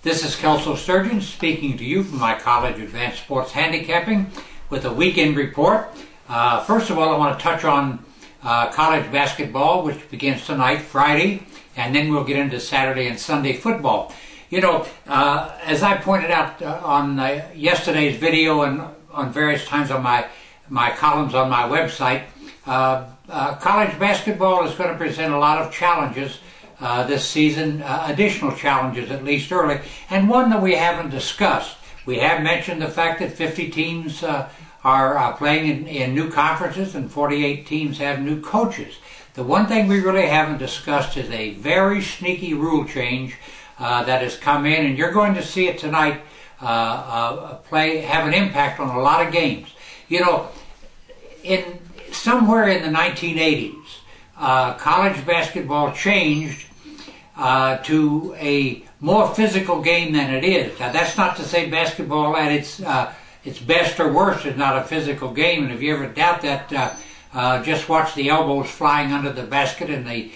This is Kelso Sturgeon speaking to you from my College Advanced Sports Handicapping with a weekend report. First of all, I want to touch on college basketball, which begins tonight, Friday, and then we'll get into Saturday and Sunday football. You know, as I pointed out on yesterday's video and on various times on my columns on my website, college basketball is going to present a lot of challenges this season, additional challenges at least early, and one that we haven't discussed. We have mentioned the fact that 50 teams are playing in new conferences and 48 teams have new coaches. The one thing we really haven't discussed is a very sneaky rule change that has come in, and you're going to see it tonight have an impact on a lot of games. You know, somewhere in the 1980s, college basketball changed to a more physical game than it is. Now, that's not to say basketball at its best or worst is not a physical game, and if you ever doubt that, just watch the elbows flying under the basket and the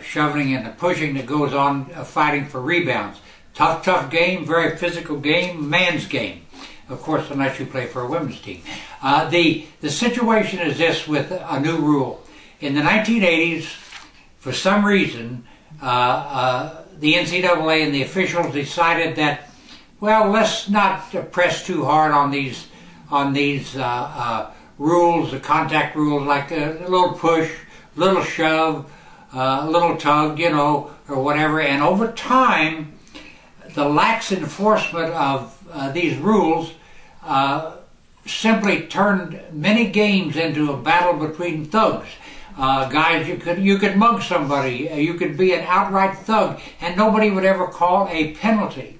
shoving and the pushing that goes on fighting for rebounds. Tough game, very physical game, man's game. Of course, unless you play for a women's team. The situation is this with a new rule. In the 1980s, for some reason, the NCAA and the officials decided that, well, let's not press too hard on these rules, the contact rules, like a little push, a little shove, a little tug, you know, or whatever. And over time, the lax enforcement of these rules simply turned many games into a battle between thugs. Guys, you could mug somebody, you could be an outright thug, and nobody would ever call a penalty.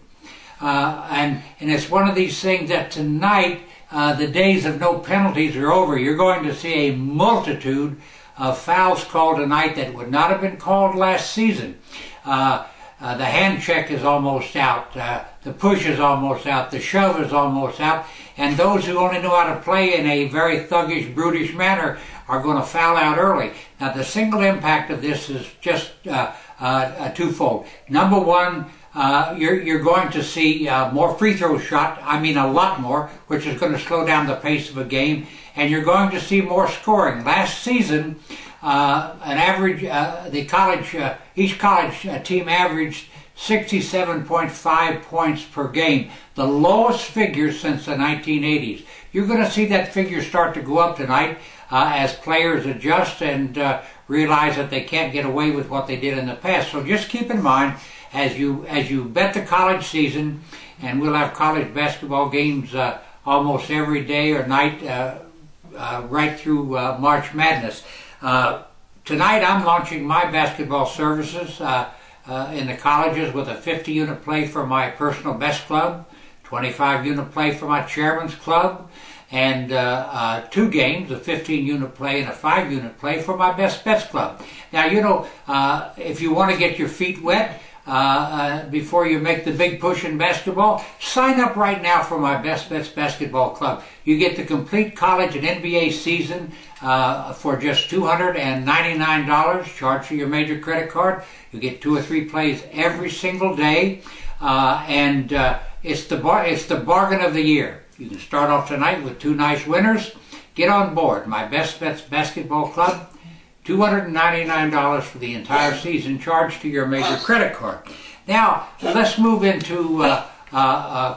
And it's one of these things that tonight, the days of no penalties are over. You're going to see a multitude of fouls called tonight that would not have been called last season. The hand check is almost out, the push is almost out, the shove is almost out, and those who only know how to play in a very thuggish, brutish manner are going to foul out early. Now, the single impact of this is just twofold. Number one, you're going to see more free throws shot, I mean a lot more, which is going to slow down the pace of a game, and you're going to see more scoring. Last season, an average, each college team averaged 67.5 points per game, the lowest figure since the 1980s. You're going to see that figure start to go up tonight as players adjust and realize that they can't get away with what they did in the past. So just keep in mind, as you bet the college season, and we'll have college basketball games almost every day or night right through March Madness. Tonight I'm launching my basketball services in the colleges with a 50-unit play for my personal best club, 25-unit play for my chairman's club, and 2 games, a 15-unit play and a 5-unit play for my best bets club. Now, you know, if you want to get your feet wet before you make the big push in basketball, sign up right now for my Best Bets Basketball Club. You get the complete college and NBA season for just $299, charged to your major credit card. You get 2 or 3 plays every single day, and it's the bargain of the year. You can start off tonight with 2 nice winners. Get on board. My Best Bets Basketball Club, $299 for the entire season, charged to your major credit card. Now, let's move into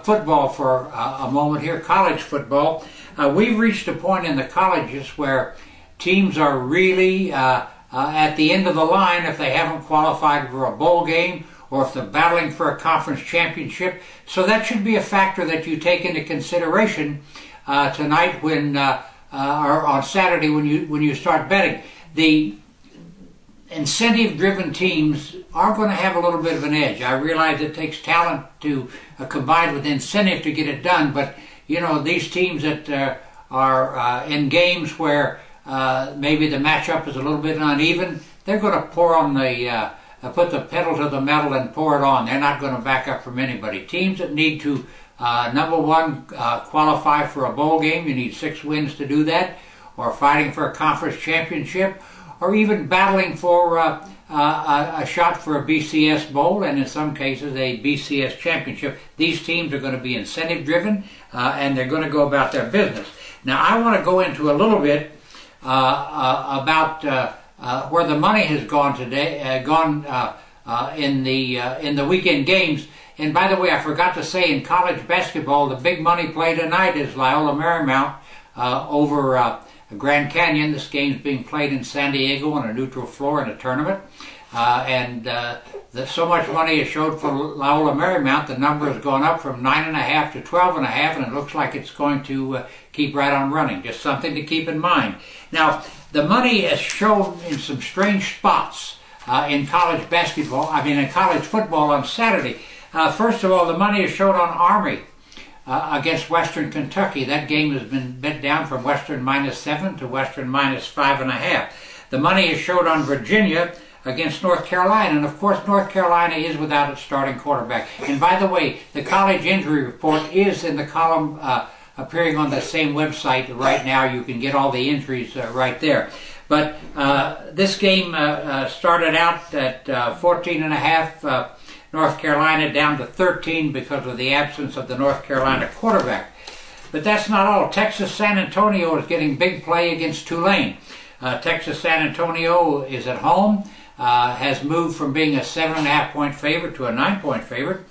football for a moment here, college football. We've reached a point in the colleges where teams are really at the end of the line if they haven't qualified for a bowl game or if they're battling for a conference championship. So that should be a factor that you take into consideration tonight when or on Saturday when you start betting. The incentive-driven teams are going to have a little bit of an edge. I realize it takes talent to combine with incentive to get it done, but you know, these teams that are in games where maybe the matchup is a little bit uneven, they're going to pour on the put the pedal to the metal and pour it on. They're not going to back up from anybody. Teams that need to number one qualify for a bowl game, you need 6 wins to do that, or fighting for a conference championship, or even battling for a shot for a BCS Bowl and in some cases a BCS championship. These teams are going to be incentive driven and they're going to go about their business. Now I want to go into a little bit about where the money has gone today, in the weekend games. And by the way, I forgot to say, in college basketball, the big money play tonight is Loyola Marymount over Grand Canyon. This game's being played in San Diego on a neutral floor in a tournament. So much money is showed for Loyola Marymount. The number has gone up from 9.5 to 12.5, and it looks like it's going to keep right on running. Just something to keep in mind. Now, the money is shown in some strange spots in college basketball. In college football on Saturday. First of all, the money is showed on Army against Western Kentucky. That game has been bet down from Western -7 to Western -5.5. The money is showed on Virginia against North Carolina, and of course North Carolina is without its starting quarterback. And by the way, the college injury report is in the column appearing on the same website right now. You can get all the injuries right there. But this game started out at 14.5. North Carolina down to 13 because of the absence of the North Carolina quarterback. But that's not all. Texas San Antonio is getting big play against Tulane. Texas San Antonio is at home, has moved from being a 7.5-point favorite to a 9-point favorite.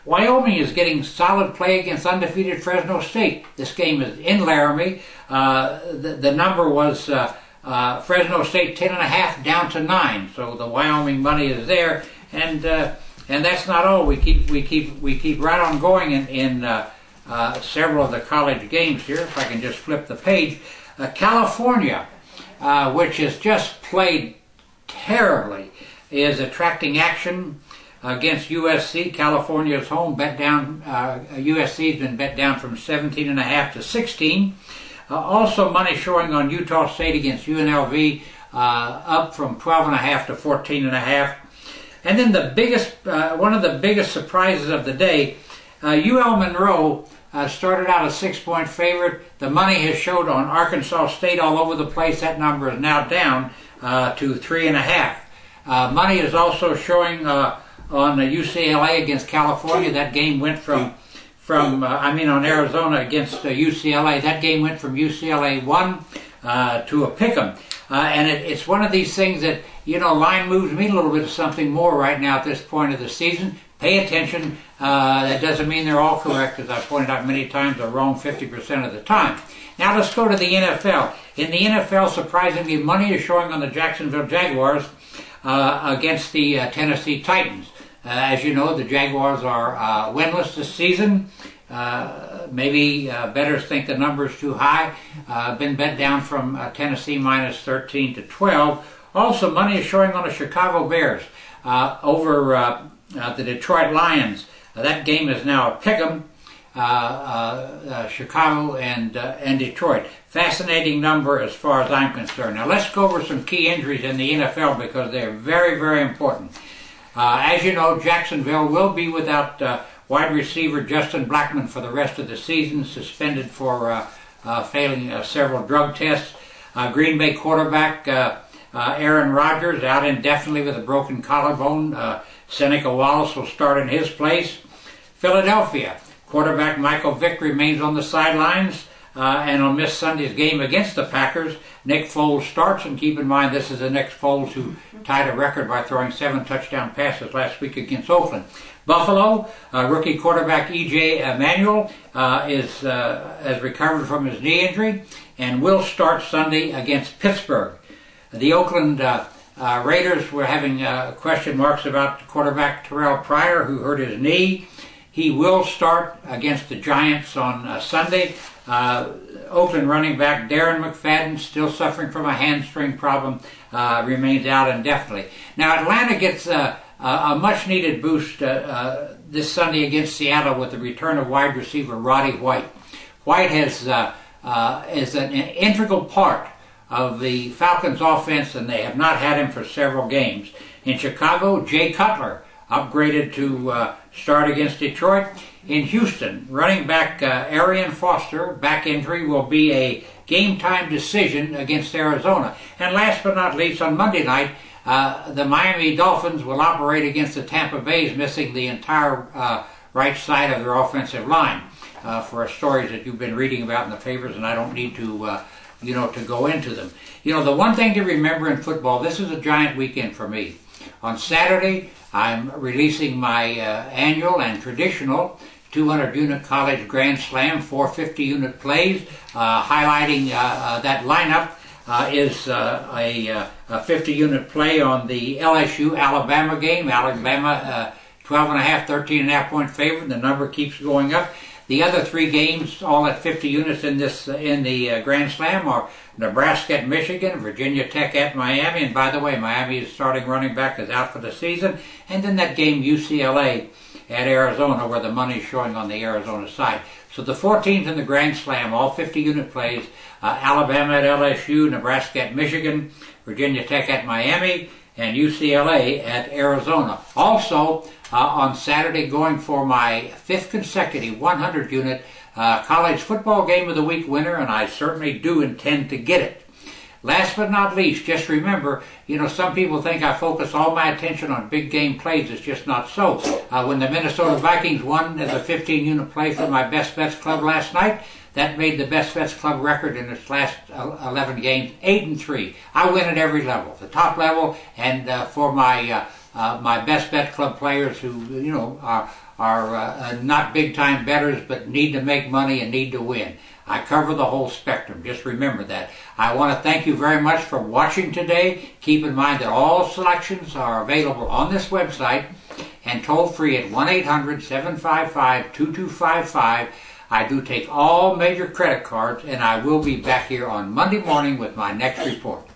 Wyoming is getting solid play against undefeated Fresno State. This game is in Laramie. The number was Fresno State 10.5 down to 9. So the Wyoming money is there, and that's not all. We keep right on going in several of the college games here. If I can just flip the page, California, which has just played terribly, is attracting action against USC. California's home bet down. USC's been bet down from 17.5 to 16. Also, money showing on Utah State against UNLV, up from 12.5 to 14.5. And then the biggest, one of the biggest surprises of the day, UL Monroe started out a 6-point favorite. The money has showed on Arkansas State all over the place. That number is now down to 3.5. Money is also showing on UCLA against California. That game went on Arizona against UCLA. That game went from UCLA 1 to a pick'em. And it's one of these things that, line moves mean a little bit of something more right now at this point of the season. Pay attention. That doesn't mean they're all correct. As I've pointed out many times, they're wrong 50% of the time. Now let's go to the NFL. In the NFL, surprisingly, money is showing on the Jacksonville Jaguars against the Tennessee Titans. As you know, the Jaguars are winless this season. Maybe bettors think the number is too high. Been bet down from Tennessee -13 to 12. Also, money is showing on the Chicago Bears over the Detroit Lions. That game is now a pick'em. Chicago and Detroit. Fascinating number as far as I'm concerned. Now let's go over some key injuries in the NFL because they're very, very important. As you know, Jacksonville will be without wide receiver Justin Blackmon for the rest of the season, suspended for failing several drug tests. Green Bay quarterback Aaron Rodgers out indefinitely with a broken collarbone. Seneca Wallace will start in his place. Philadelphia quarterback Michael Vick remains on the sidelines and will miss Sunday's game against the Packers. Nick Foles starts, and keep in mind this is the Nick Foles who tied a record by throwing 7 touchdown passes last week against Oakland. Buffalo, rookie quarterback E.J. Manuel has recovered from his knee injury and will start Sunday against Pittsburgh. The Oakland Raiders were having question marks about quarterback Terrell Pryor, who hurt his knee. He will start against the Giants on Sunday. Oakland running back Darren McFadden, still suffering from a hamstring problem, remains out indefinitely. Now Atlanta gets a much-needed boost this Sunday against Seattle with the return of wide receiver Roddy White. White is an integral part of the Falcons' offense, and they have not had him for several games. In Chicago, Jay Cutler upgraded to start against Detroit. In Houston, running back Arian Foster, back injury, will be a game-time decision against Arizona. And last but not least, on Monday night, The Miami Dolphins will operate against the Tampa Bays, missing the entire right side of their offensive line for stories that you've been reading about in the papers, and I don't need to to go into them. The one thing to remember in football, this is a giant weekend for me. On Saturday, I'm releasing my annual and traditional 200-unit college Grand Slam, 450-unit plays, highlighting that lineup is a 50-unit play on the LSU-Alabama game. Alabama 12.5, 13.5 point favorite. The number keeps going up. The other three games, all at 50 units in the Grand Slam, are Nebraska at Michigan, Virginia Tech at Miami, and by the way, Miami's starting running back is out for the season, and then that game UCLA at Arizona, where the money's showing on the Arizona side. So the 4 teams in the Grand Slam, all 50-unit plays, Alabama at LSU, Nebraska at Michigan, Virginia Tech at Miami, and UCLA at Arizona. Also, on Saturday, going for my 5th consecutive 100-unit college football game of the week winner, and I certainly do intend to get it. Last but not least, just remember, some people think I focus all my attention on big game plays. It's just not so. When the Minnesota Vikings won as a 15-unit play for my Best Bets Club last night, that made the Best Bets Club record in its last 11 games 8-3. I win at every level, the top level, and for my my Best Bet Club players who are not big time bettors but need to make money and need to win. I cover the whole spectrum. Just remember that. I want to thank you very much for watching today. Keep in mind that all selections are available on this website and toll free at 1-800-755-2255. I do take all major credit cards, and I will be back here on Monday morning with my next report.